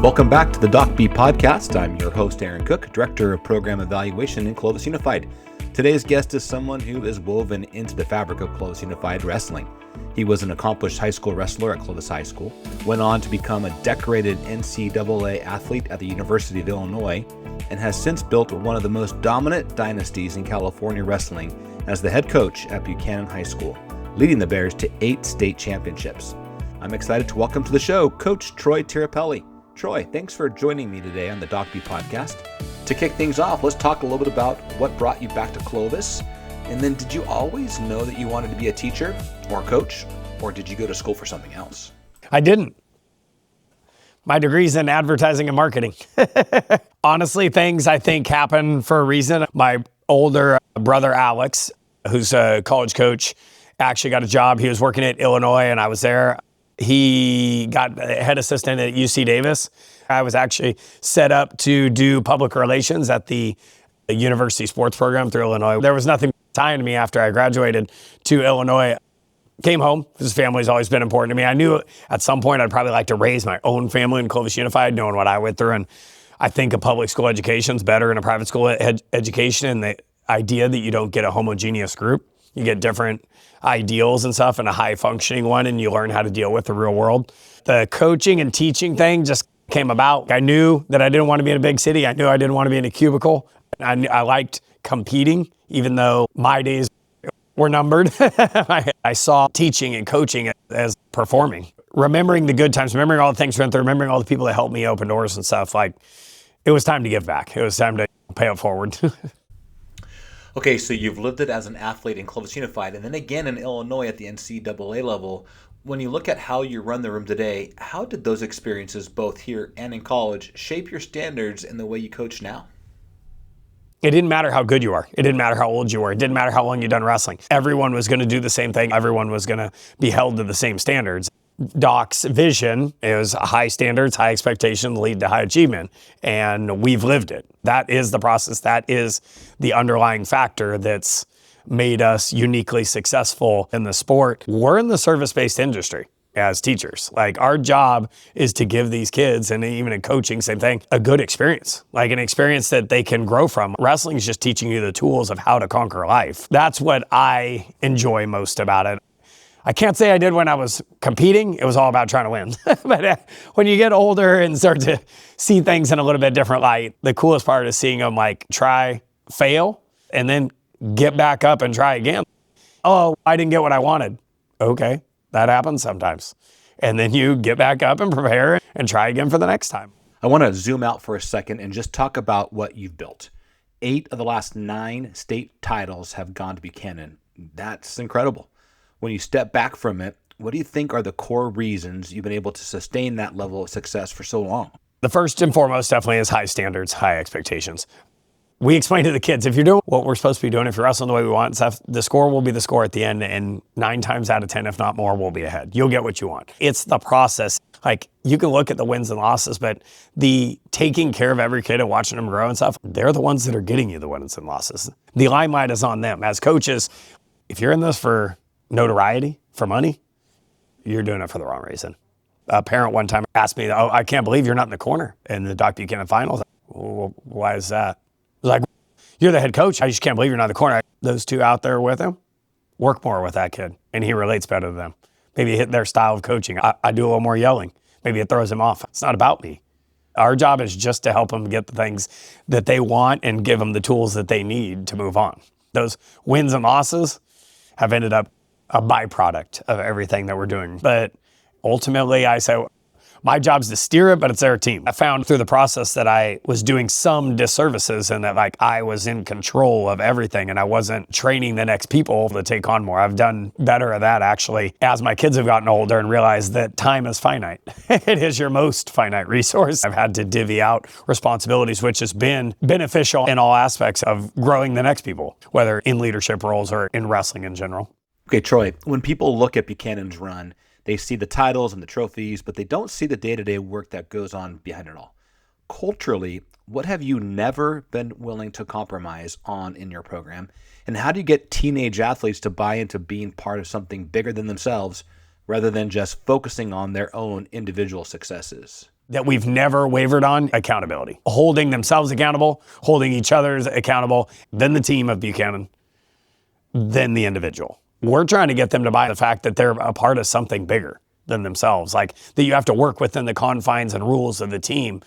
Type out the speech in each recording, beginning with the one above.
Welcome back to the Doc B podcast. I'm your host, Aaron Cook, Director of Program Evaluation in Clovis Unified. Today's guest is someone who is woven into the fabric of Clovis Unified Wrestling. He was an accomplished high school wrestler at Clovis High School, went on to become a decorated NCAA athlete at the University of Illinois, and has since built one of the most dominant dynasties in California wrestling as the head coach at Buchanan High School, leading the Bears to 8 state championships. I'm excited to welcome to the show Coach Troy Tirapelle. Troy, thanks for joining me today on the Doc B podcast. To kick things off, let's talk a little bit about what brought you back to Clovis. And then, did you always know that you wanted to be a teacher or a coach, or did you go to school for something else? I didn't. My degree's in advertising and marketing. Honestly, things I think happen for a reason. My older brother, Alex, who's a college coach, actually got a job. He was working at Illinois and I was there. He got head assistant at UC Davis. I was actually set up to do public relations at the university sports program through Illinois. There was nothing tying me after I graduated to Illinois. Came home, because family's always been important to me. I knew at some point I'd probably like to raise my own family in Clovis Unified, knowing what I went through. And I think a public school education is better than a private school education. And the idea that you don't get a homogeneous group, you get different ideals and stuff, and a high functioning one, and you learn how to deal with the real world. The coaching and teaching thing just came about. I knew that I didn't want to be in a big city. I knew I didn't want to be in a cubicle. I liked competing, even though my days were numbered. I saw teaching and coaching as performing. Remembering the good times, remembering all the things we went through, remembering all the people that helped me open doors and stuff, like it was time to give back. It was time to pay it forward. Okay, so you've lived it as an athlete in Clovis Unified, and then again in Illinois at the NCAA level. When you look at how you run the room today, how did those experiences, both here and in college, shape your standards in the way you coach now? It didn't matter how good you are. It didn't matter how old you were. It didn't matter how long you'd done wrestling. Everyone was going to do the same thing. Everyone was going to be held to the same standards. Doc's vision is high standards, high expectation lead to high achievement. And we've lived it. That is the process. That is the underlying factor that's made us uniquely successful in the sport. We're in the service-based industry as teachers. Like, our job is to give these kids, and even in coaching, same thing, a good experience, like an experience that they can grow from. Wrestling is just teaching you the tools of how to conquer life. That's what I enjoy most about it. I can't say I did when I was competing. It was all about trying to win. But when you get older and start to see things in a little bit different light, the coolest part is seeing them like try, fail, and then get back up and try again. Oh, I didn't get what I wanted. Okay, that happens sometimes. And then you get back up and prepare and try again for the next time. I want to zoom out for a second and just talk about what you've built. 8 of the last 9 state titles have gone to Buchanan. That's incredible. When you step back from it, what do you think are the core reasons you've been able to sustain that level of success for so long? The first and foremost definitely is high standards, high expectations. We explain to the kids, if you're doing what we're supposed to be doing, if you're wrestling the way we want, stuff, the score will be the score at the end, and 9 times out of 10, if not more, we'll be ahead. You'll get what you want. It's the process. Like, you can look at the wins and losses, but the taking care of every kid and watching them grow and stuff, they're the ones that are getting you the wins and losses. The limelight is on them. As coaches, if you're in this for notoriety, for money, you're doing it for the wrong reason. A parent one time asked me, "Oh, I can't believe you're not in the corner in the Doc Buchanan finals." Well, why is that? Like, you're the head coach. I just can't believe you're not in the corner. Those 2 out there with him, work more with that kid, and he relates better to them. Maybe hit their style of coaching. I do a little more yelling. Maybe it throws him off. It's not about me. Our job is just to help them get the things that they want and give them the tools that they need to move on. Those wins and losses have ended up a byproduct of everything that we're doing. But ultimately, I say, my job's to steer it, but it's their team. I found through the process that I was doing some disservices and that, like, I was in control of everything and I wasn't training the next people to take on more. I've done better at that, actually, as my kids have gotten older and realized that time is finite. It is your most finite resource. I've had to divvy out responsibilities, which has been beneficial in all aspects of growing the next people, whether in leadership roles or in wrestling in general. Okay, Troy, when people look at Buchanan's run, they see the titles and the trophies, but they don't see the day-to-day work that goes on behind it all. Culturally, what have you never been willing to compromise on in your program? And how do you get teenage athletes to buy into being part of something bigger than themselves rather than just focusing on their own individual successes? that we've never wavered on: accountability. Holding themselves accountable, holding each other accountable, then the team of Buchanan, then the individual. We're trying to get them to buy the fact that they're a part of something bigger than themselves, like that you have to work within the confines and rules of the team.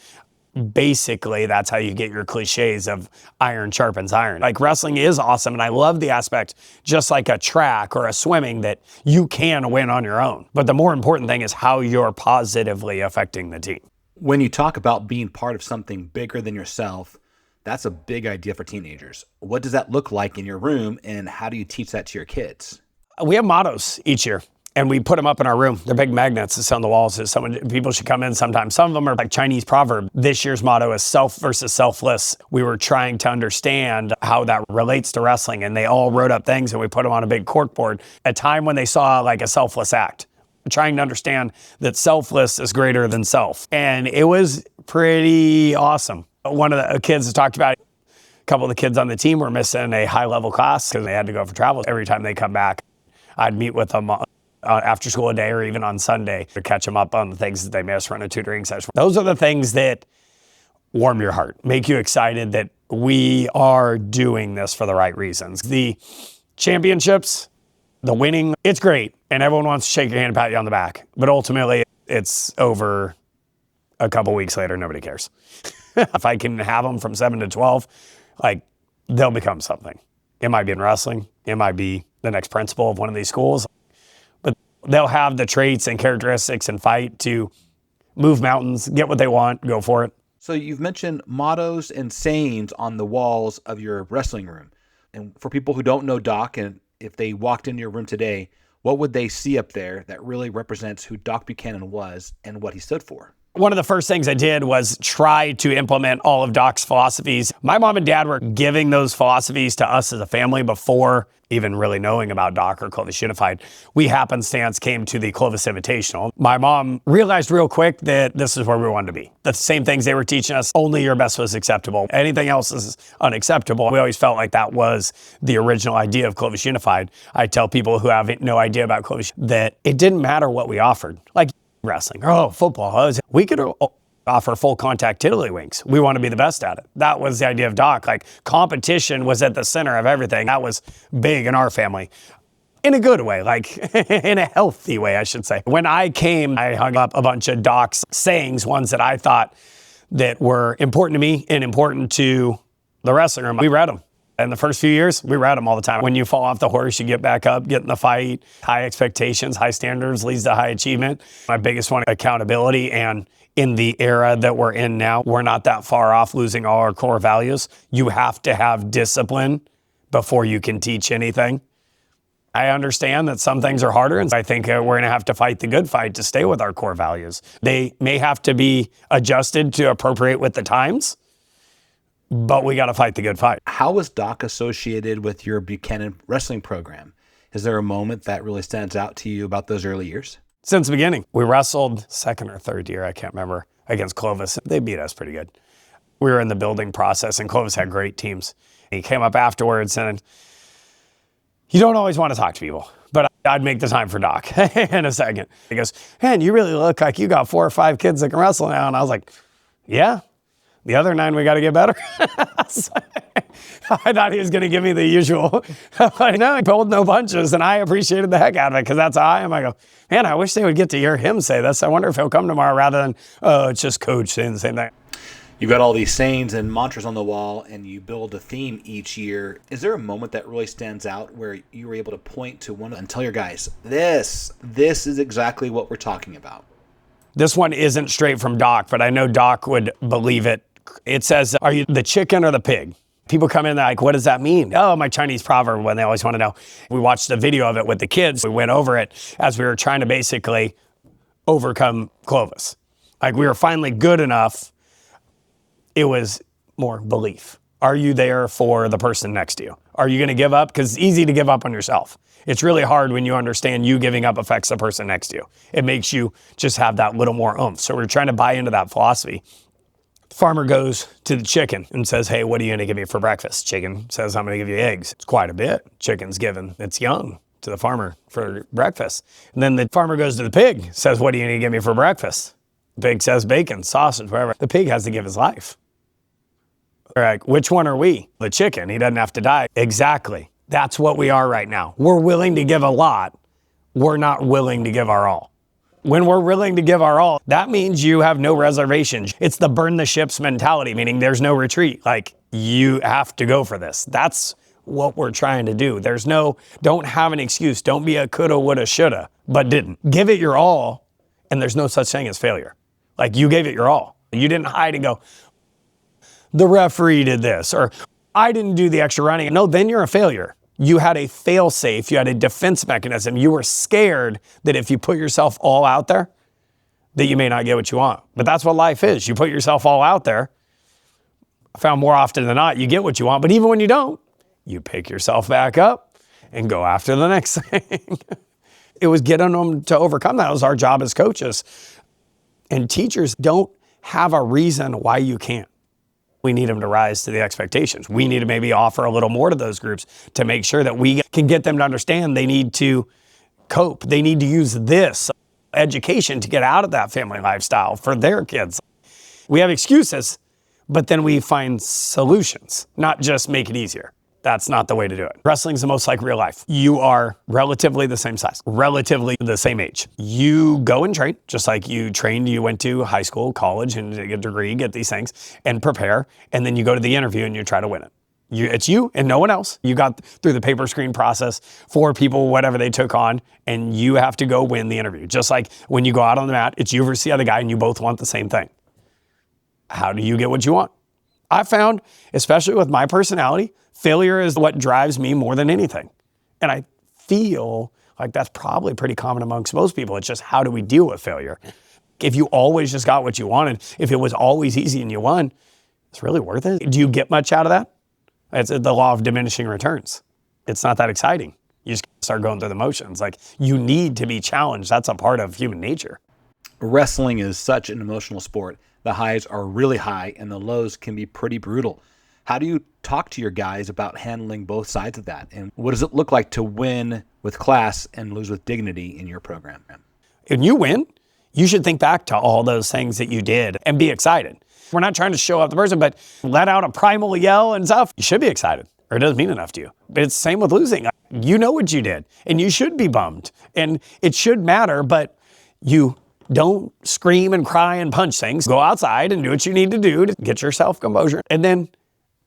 Basically, that's how you get your cliches of iron sharpens iron. Like, wrestling is awesome, and I love the aspect, just like a track or a swimming, that you can win on your own. But the more important thing is how you're positively affecting the team. When you talk about being part of something bigger than yourself, that's a big idea for teenagers. What does that look like in your room, and how do you teach that to your kids? We have mottos each year, and we put them up in our room. They're big magnets that sit on the walls. People should come in sometimes. Some of them are like Chinese proverb. This year's motto is self versus selfless. We were trying to understand how that relates to wrestling, and they all wrote up things, and we put them on a big corkboard. A time when they saw like a selfless act, trying to understand that selfless is greater than self. And it was pretty awesome. One of the kids talked about, a couple of the kids on the team were missing a high-level class because they had to go for travel. Every time they come back, I'd meet with them after school a day or even on Sunday to catch them up on the things that they missed, run a tutoring session. Those are the things that warm your heart, make you excited that we are doing this for the right reasons. The championships, the winning, it's great, and everyone wants to shake your hand and pat you on the back. But ultimately, it's over a couple weeks later. Nobody cares. If I can have them from 7 to 12, like, they'll become something. It might be in wrestling. It might be the next principal of one of these schools. But they'll have the traits and characteristics and fight to move mountains, get what they want, go for it. So you've mentioned mottos and sayings on the walls of your wrestling room. And for people who don't know Doc, and if they walked into your room today, what would they see up there that really represents who Doc Buchanan was and what he stood for? One of the first things I did was try to implement all of Doc's philosophies. My mom and dad were giving those philosophies to us as a family before even really knowing about Doc or Clovis Unified. We happenstance came to the Clovis Invitational. My mom realized real quick that this is where we wanted to be. The same things they were teaching us, only your best was acceptable. Anything else is unacceptable. We always felt like that was the original idea of Clovis Unified. I tell people who have no idea about Clovis that it didn't matter what we offered. Like wrestling, football, we could offer full contact tiddlywinks. We want to be the best at it. That was the idea of Doc. Like, competition was at the center of everything. That was big in our family. In a good way, like in a healthy way, I should say. When I came, I hung up a bunch of Doc's sayings, ones that I thought that were important to me and important to the wrestling room. We read them. In the first few years, we read them all the time. When you fall off the horse, you get back up, get in the fight. High expectations, high standards leads to high achievement. My biggest one, accountability. And in the era that we're in now, we're not that far off losing all our core values. You have to have discipline before you can teach anything. I understand that some things are harder, and I think we're going to have to fight the good fight to stay with our core values. They may have to be adjusted to appropriate with the times, but we got to fight the good fight. How was Doc associated with your Buchanan wrestling program? Is there a moment that really stands out to you about those early years? Since the beginning. We wrestled second or third year, I can't remember, against Clovis. They beat us pretty good. We were in the building process, and Clovis had great teams. He came up afterwards, and you don't always want to talk to people, but I'd make the time for Doc in a second. He goes, man, you really look like you got 4 or 5 kids that can wrestle now. And I was like, yeah. The other 9, we got to get better. I thought he was going to give me the usual. But no, he pulled no punches, and I appreciated the heck out of it because that's how I am. I go, man, I wish they would get to hear him say this. I wonder if he'll come tomorrow rather than, oh, it's just Coach saying the same thing. You've got all these sayings and mantras on the wall, and you build a theme each year. Is there a moment that really stands out where you were able to point to one and tell your guys, this is exactly what we're talking about? This one isn't straight from Doc, but I know Doc would believe it. It says, are you the chicken or the pig? People come in, they're like, what does that mean? Oh, my Chinese proverb, when they always want to know. We watched a video of it with the kids. We went over it as we were trying to basically overcome Clovis. Like, we were finally good enough. It was more belief. Are you there for the person next to you? Are you going to give up? Because it's easy to give up on yourself. It's really hard when you understand you giving up affects the person next to you. It makes you just have that little more oomph. So we're trying to buy into that philosophy. The farmer goes to the chicken and says, hey, what are you going to give me for breakfast? Chicken says, I'm going to give you eggs. It's quite a bit. Chicken's given its young to the farmer for breakfast. And then the farmer goes to the pig, says, what are you going to give me for breakfast? Pig says bacon, sausage, whatever. The pig has to give his life. They're like, which one are we? The chicken. He doesn't have to die. Exactly. That's what we are right now. We're willing to give a lot. We're not willing to give our all. When we're willing to give our all, that means you have no reservations. It's the burn the ships mentality, meaning there's no retreat. Like, you have to go for this. That's what we're trying to do. Don't have an excuse. Don't be a coulda, woulda, shoulda, but didn't. Give it your all, and there's no such thing as failure. Like, you gave it your all. You didn't hide and go, the referee did this, or I didn't do the extra running. No, then you're a failure. You had a fail-safe. You had a defense mechanism. You were scared that if you put yourself all out there, that you may not get what you want. But that's what life is. You put yourself all out there. I found more often than not, you get what you want. But even when you don't, you pick yourself back up and go after the next thing. It was getting them to overcome that. It was our job as coaches. And teachers don't have a reason why you can't. We need them to rise to the expectations. We need to maybe offer a little more to those groups to make sure that we can get them to understand they need to cope. They need to use this education to get out of that family lifestyle for their kids. We have excuses, but then we find solutions, not just make it easier. That's not the way to do it. Wrestling's the most like real life. You are relatively the same size, relatively the same age. You go and train, just like you trained, you went to high school, college, and get a degree, get these things, and prepare, and then you go to the interview and you try to win it. It's you and no one else. You got through the paper screen process, 4 people, whatever they took on, and you have to go win the interview. Just like when you go out on the mat, it's you versus the other guy, and you both want the same thing. How do you get what you want? I found, especially with my personality, failure is what drives me more than anything. And I feel like that's probably pretty common amongst most people. It's just, how do we deal with failure? If you always just got what you wanted, if it was always easy and you won, it's really worth it. Do you get much out of that? It's the law of diminishing returns. It's not that exciting. You just start going through the motions. Like, you need to be challenged. That's a part of human nature. Wrestling is such an emotional sport. The highs are really high and the lows can be pretty brutal. How do you talk to your guys about handling both sides of that? And what does it look like to win with class and lose with dignity in your program? When you win, you should think back to all those things that you did and be excited. We're not trying to show off the person, but let out a primal yell and stuff. You should be excited, or it doesn't mean enough to you. But it's the same with losing. You know what you did, and you should be bummed. And it should matter, but you don't scream and cry and punch things. Go outside and do what you need to do to get your self-composure. And then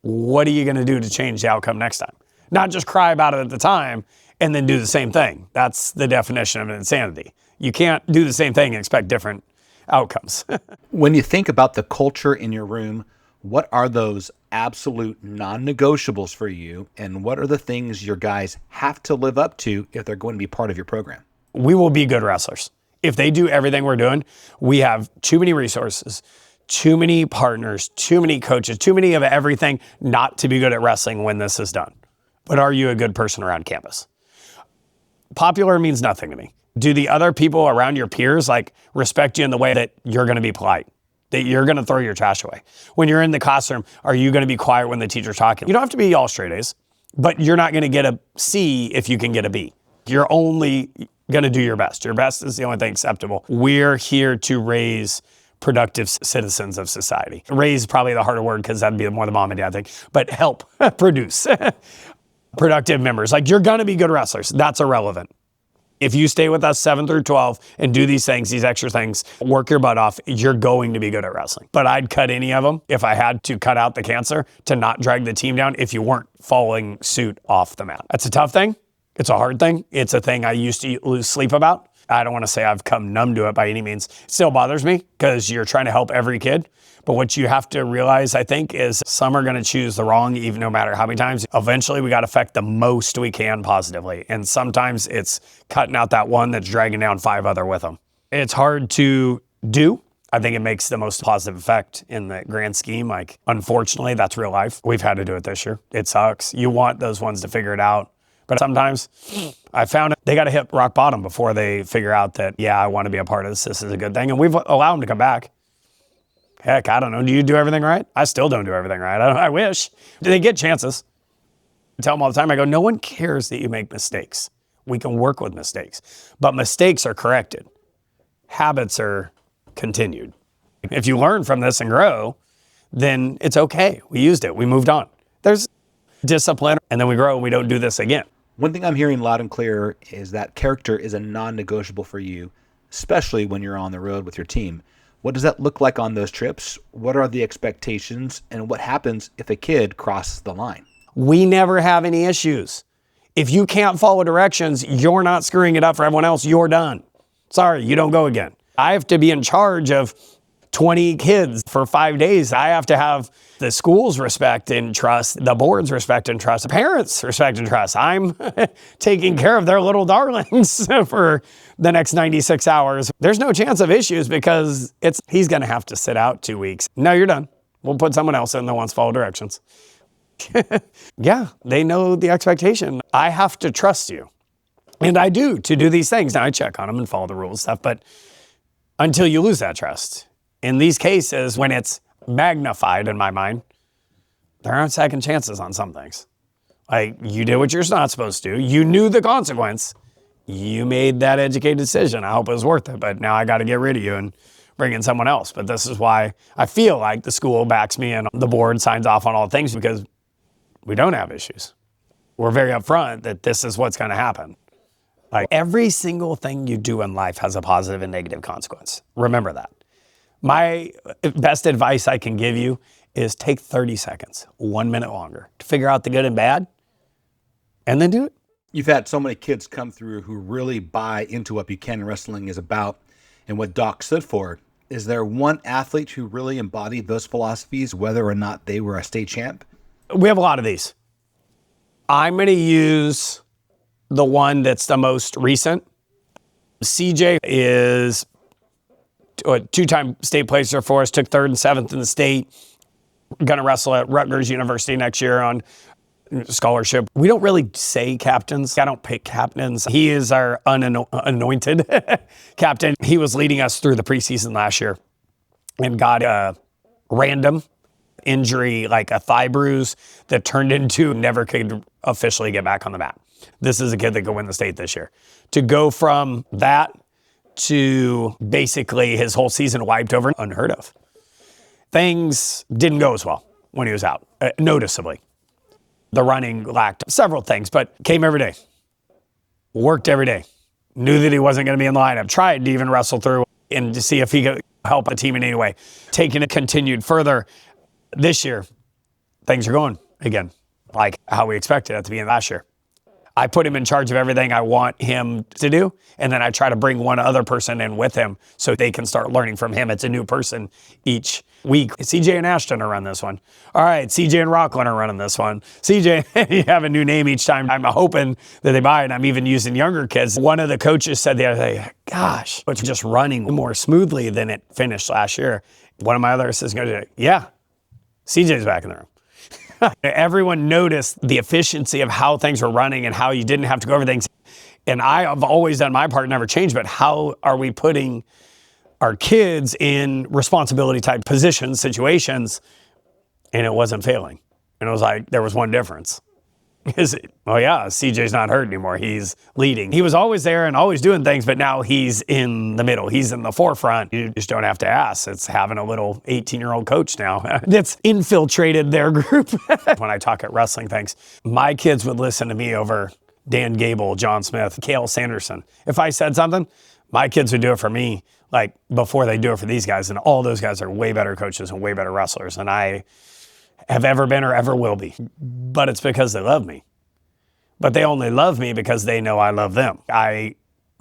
what are you going to do to change the outcome next time? Not just cry about it at the time and then do the same thing. That's the definition of insanity. You can't do the same thing and expect different outcomes. When you think about the culture in your room, what are those absolute non-negotiables for you? And what are the things your guys have to live up to if they're going to be part of your program? We will be good wrestlers. If they do everything we're doing, we have too many resources, too many partners, too many coaches, too many of everything not to be good at wrestling when this is done. But are you a good person around campus? Popular means nothing to me. Do the other people around your peers respect you in the way that you're going to be polite, that you're going to throw your trash away? When you're in the classroom, are you going to be quiet when the teacher's talking? You don't have to be all straight A's, but you're not going to get a C if you can get a B. You're only going to do your best. Your best is the only thing acceptable. We're here to raise productive citizens of society. Raise probably the harder word because that'd be more the mom and dad thing, but help produce productive members. You're going to be good wrestlers. That's irrelevant. If you stay with us 7 through 12 and do these things, these extra things, work your butt off, you're going to be good at wrestling. But I'd cut any of them if I had to cut out the cancer to not drag the team down if you weren't following suit off the mat. That's a tough thing. It's a hard thing. It's a thing I used to lose sleep about. I don't want to say I've come numb to it by any means. It still bothers me because you're trying to help every kid. But what you have to realize, I think, is some are going to choose the wrong, even no matter how many times. Eventually, we got to affect the most we can positively. And sometimes it's cutting out that one that's dragging down 5 other with them. It's hard to do. I think it makes the most positive effect in the grand scheme. Unfortunately, that's real life. We've had to do it this year. It sucks. You want those ones to figure it out. But sometimes I found they got to hit rock bottom before they figure out that, yeah, I want to be a part of this. This is a good thing. And we've allowed them to come back. Heck, I don't know. Do you do everything right? I still don't do everything right. I wish. They get chances. I tell them all the time, I go, no one cares that you make mistakes. We can work with mistakes. But mistakes are corrected. Habits are continued. If you learn from this and grow, then it's okay. We used it. We moved on. There's discipline, and then we grow and we don't do this again. One thing I'm hearing loud and clear is that character is a non-negotiable for you, especially when you're on the road with your team. What does that look like on those trips? What are the expectations? And what happens if a kid crosses the line? We never have any issues. If you can't follow directions, you're not screwing it up for everyone else. You're done. Sorry, you don't go again. I have to be in charge of 20 kids for 5 days. I have to have the school's respect and trust, the board's respect and trust, the parents' respect and trust. I'm taking care of their little darlings for the next 96 hours. There's no chance of issues because he's going to have to sit out 2 weeks. No, you're done. We'll put someone else in that wants to follow directions. Yeah, they know the expectation. I have to trust you. And I do to do these things. Now I check on them and follow the rules and stuff, but until you lose that trust. In these cases, when it's magnified in my mind, there aren't second chances on some things. Like, you did what you're not supposed to. You knew the consequence. You made that educated decision. I hope it was worth it, but now I got to get rid of you and bring in someone else. But this is why I feel like the school backs me and the board signs off on all things, because we don't have issues. We're very upfront that this is what's going to happen. Like, every single thing you do in life has a positive and negative consequence. Remember that. My best advice I can give you is take 30 seconds, 1 minute longer to figure out the good and bad, and then do it. You've had so many kids come through who really buy into what Buchanan Wrestling is about and what Doc stood for. Is there one athlete who really embodied those philosophies, whether or not they were a state champ? We have a lot of these. I'm going to use the one that's the most recent. CJ is a two-time state placer for us, took 3rd and 7th in the state. Going to wrestle at Rutgers University next year on scholarship. We don't really say captains. I don't pick captains. He is our anointed captain. He was leading us through the preseason last year and got a random injury, like a thigh bruise that turned into never could officially get back on the mat. This is a kid that could win the state this year. To go from that to basically his whole season wiped over, unheard of. Things didn't go as well when he was out, noticeably. The running lacked several things, but came every day. Worked every day. Knew that he wasn't going to be in the lineup. Tried to even wrestle through and to see if he could help a team in any way. Taking it continued further. This year, things are going again, like how we expected at the beginning of last year. I put him in charge of everything I want him to do, and then I try to bring one other person in with him so they can start learning from him. It's a new person each week. CJ and Ashton are running this one. All right, CJ and Rockland are running this one. CJ, you have a new name each time. I'm hoping that they buy it. I'm even using younger kids. One of the coaches said the other day, gosh, it's just running more smoothly than it finished last year. One of my other assistants goes, yeah, CJ's back in the room. Everyone noticed the efficiency of how things were running and how you didn't have to go over things. And I have always done my part, never changed, but how are we putting our kids in responsibility type positions, situations, and it wasn't failing. And it was like, there was one difference. Oh yeah, CJ's not hurt anymore. He's leading. He was always there and always doing things, but now he's in the middle. He's in the forefront. You just don't have to ask. It's having a little 18-year-old coach now that's infiltrated their group. When I talk at wrestling things, my kids would listen to me over Dan Gable, John Smith, Cale Sanderson. If I said something, my kids would do it for me, like before they do it for these guys. And all those guys are way better coaches and way better wrestlers than I have ever been or ever will be. But it's because they love me. But they only love me because they know I love them. I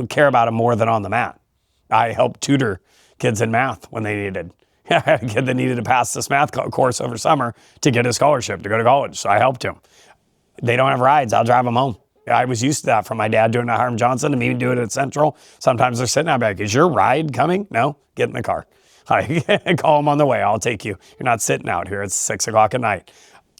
care about them more than on the mat. I helped tutor kids in math when they needed. I had a kid that needed to pass this math course over summer to get his scholarship to go to college, so I helped him. They don't have rides. I'll drive them home. I was used to that from my dad doing it at Hiram Johnson and me doing it at Central. Sometimes they're sitting out back. Is your ride coming? No? Get in the car. I call them on the way. I'll take you. You're not sitting out here. It's 6 o'clock at night.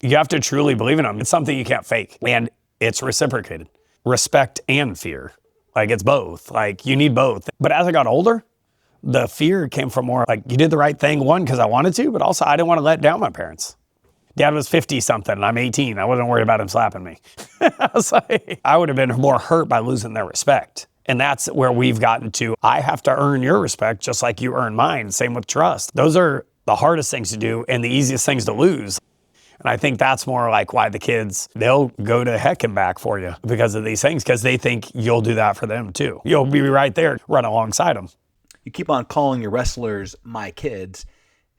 You have to truly believe in them. It's something you can't fake. And it's reciprocated. Respect and fear. Like, it's both. Like, you need both. But as I got older, the fear came from more like, you did the right thing, one, because I wanted to, but also I didn't want to let down my parents. Dad was 50-something, and I'm 18. I wasn't worried about him slapping me. I was like, I would have been more hurt by losing their respect And that's where we've gotten to. I have to earn your respect just like you earn mine. Same with trust. Those are the hardest things to do and the easiest things to lose. And I think that's more like why the kids, they'll go to heck and back for you because of these things, because they think you'll do that for them too. You'll be right there, run alongside them. You keep on calling your wrestlers my kids,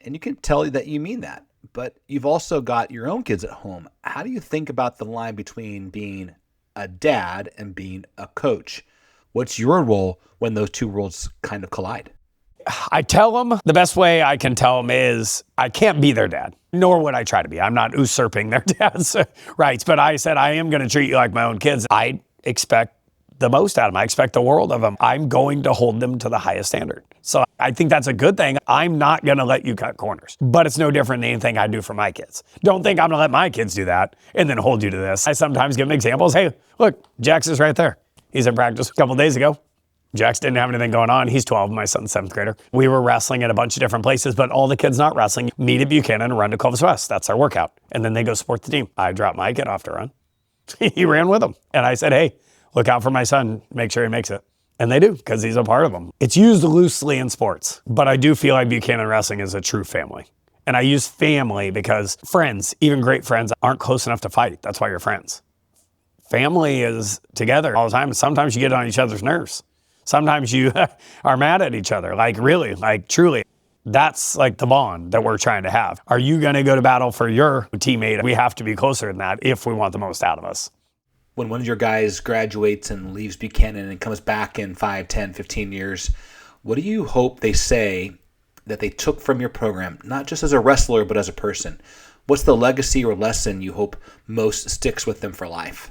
and you can tell that you mean that. But you've also got your own kids at home. How do you think about the line between being a dad and being a coach? What's your role when those two worlds kind of collide? I tell them, the best way I can tell them is I can't be their dad, nor would I try to be. I'm not usurping their dad's rights, but I said I am going to treat you like my own kids. I expect the most out of them. I expect the world of them. I'm going to hold them to the highest standard. So I think that's a good thing. I'm not going to let you cut corners, but it's no different than anything I do for my kids. Don't think I'm going to let my kids do that and then hold you to this. I sometimes give them examples. Hey, look, Jax is right there. He's in practice a couple days ago. Jax didn't have anything going on. He's 12, my son's 7th grader. We were wrestling at a bunch of different places, but all the kids not wrestling meet at Buchanan and run to Clovis West. That's our workout. And then they go support the team. I dropped my kid off to run. He ran with them. And I said, hey, look out for my son. Make sure he makes it. And they do, because he's a part of them. It's used loosely in sports, but I do feel like Buchanan Wrestling is a true family. And I use family because friends, even great friends, aren't close enough to fight. That's why you're friends. Family is together all the time. Sometimes you get on each other's nerves. Sometimes you are mad at each other, like really, like truly. That's like the bond that we're trying to have. Are you going to go to battle for your teammate? We have to be closer than that if we want the most out of us. When one of your guys graduates and leaves Buchanan and comes back in 5, 10, 15 years, what do you hope they say that they took from your program, not just as a wrestler, but as a person? What's the legacy or lesson you hope most sticks with them for life?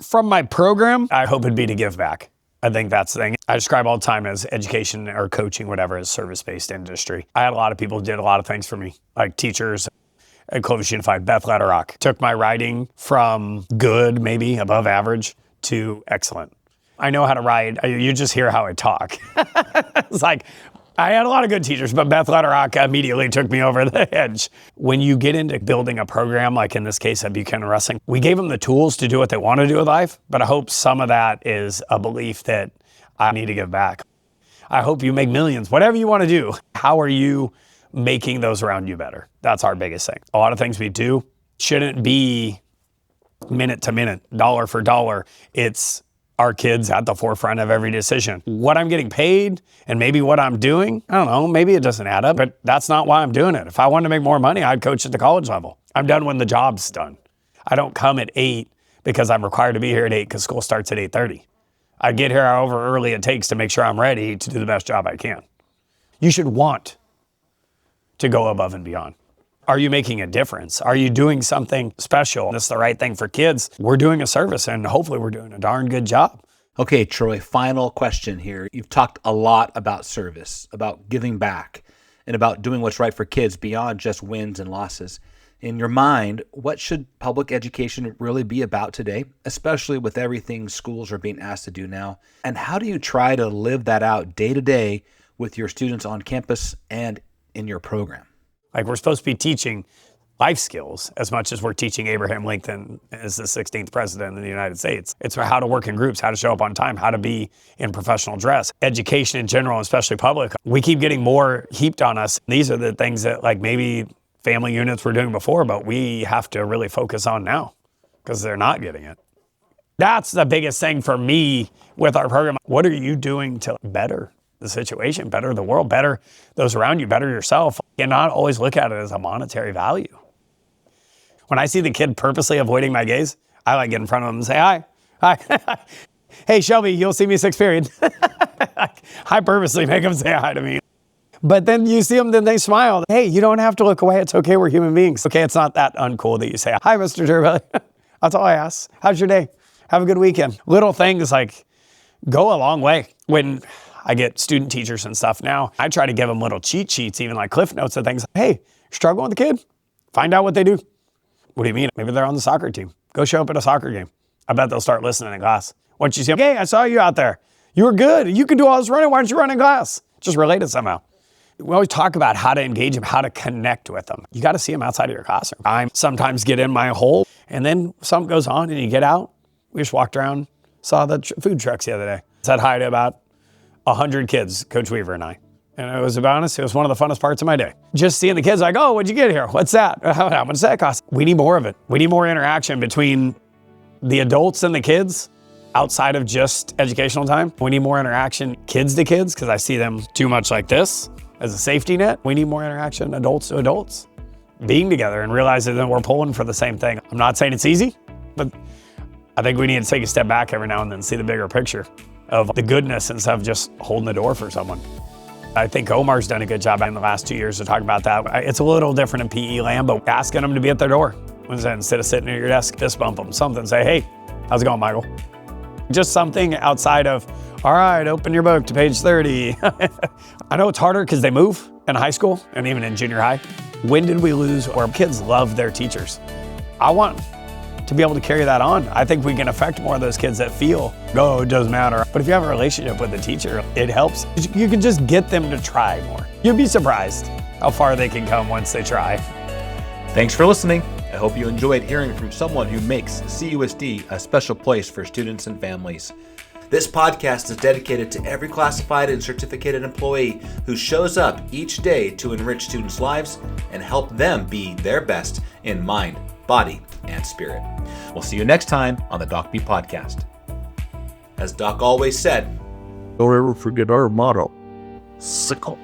From my program, I hope it'd be to give back. I think that's the thing. I describe all the time as education or coaching, whatever, as service-based industry. I had a lot of people who did a lot of things for me, like teachers at Clovis Unified. Beth Letterock took my writing from good, maybe above average, to excellent. I know how to write. You just hear how I talk. It's like, I had a lot of good teachers, but Beth Letterock immediately took me over the edge. When you get into building a program, like in this case at Buchanan Wrestling, we gave them the tools to do what they want to do with life, but I hope some of that is a belief that I need to give back. I hope you make millions, whatever you want to do. How are you making those around you better? That's our biggest thing. A lot of things we do shouldn't be minute to minute, dollar for dollar. It's our kids at the forefront of every decision. What I'm getting paid and maybe what I'm doing, I don't know, maybe it doesn't add up, but that's not why I'm doing it. If I wanted to make more money, I'd coach at the college level. I'm done when the job's done. I don't come at 8 because I'm required to be here at 8 because school starts at 8:30. I get here however early it takes to make sure I'm ready to do the best job I can. You should want to go above and beyond. Are you making a difference? Are you doing something special? This is the right thing for kids. We're doing a service and hopefully we're doing a darn good job. Okay, Troy, final question here. You've talked a lot about service, about giving back, and about doing what's right for kids beyond just wins and losses. In your mind, what should public education really be about today, especially with everything schools are being asked to do now? And how do you try to live that out day to day with your students on campus and in your program? Like we're supposed to be teaching life skills as much as we're teaching Abraham Lincoln as the 16th president of the United States. It's how to work in groups, how to show up on time, how to be in professional dress. Education in general, especially public, we keep getting more heaped on us. These are the things that like maybe family units were doing before, but we have to really focus on now because they're not getting it. That's the biggest thing for me with our program. What are you doing to better the situation, better the world, better those around you, better yourself, and not always look at it as a monetary value. When I see the kid purposely avoiding my gaze, I like get in front of them and say, hi. Hey, Shelby, you'll see me 6th period. I purposely make them say hi to me. But then you see them, then they smile. Hey, you don't have to look away. It's okay. We're human beings. Okay, it's not that uncool that you say, hi, Mr. Tirapelle. That's all I ask. How's your day? Have a good weekend. Little things like go a long way. When I get student teachers and stuff now, I try to give them little cheat sheets, even like cliff notes and things. Hey, struggling with the kid? Find out what they do. What do you mean? Maybe they're on the soccer team. Go show up at a soccer game. I bet they'll start listening in class. Once you see them, hey, I saw you out there. You were good. You can do all this running. Why don't you run in class? Just relate it somehow. We always talk about how to engage them, how to connect with them. You got to see them outside of your classroom. I sometimes get in my hole and then something goes on and you get out. We just walked around, saw the food trucks the other day. Said hi to about 100 kids, Coach Weaver and I. And it was, to be honest, it was one of the funnest parts of my day. Just seeing the kids like, oh, what'd you get here? What's that? How much does that cost? We need more of it. We need more interaction between the adults and the kids outside of just educational time. We need more interaction kids to kids, because I see them too much like this as a safety net. We need more interaction adults to adults, being together and realizing that we're pulling for the same thing. I'm not saying it's easy, but I think we need to take a step back every now and then and see the bigger picture of the goodness instead of just holding the door for someone. I think Omar's done a good job in the last 2 years to talk about that. It's a little different in PE land, but asking them to be at their door. Instead of sitting at your desk, fist bump them, something, say, hey, how's it going, Michael? Just something outside of, all right, open your book to page 30. I know it's harder because they move in high school and even in junior high. When did we lose where kids love their teachers? I want to be able to carry that on. I think we can affect more of those kids that feel, oh, it doesn't matter. But if you have a relationship with the teacher, it helps. You can just get them to try more. You'd be surprised how far they can come once they try. Thanks for listening. I hope you enjoyed hearing from someone who makes CUSD a special place for students and families. This podcast is dedicated to every classified and certificated employee who shows up each day to enrich students' lives and help them be their best in mind, body, and spirit. We'll see you next time on the Doc B Podcast. As Doc always said, don't ever forget our motto, sickle.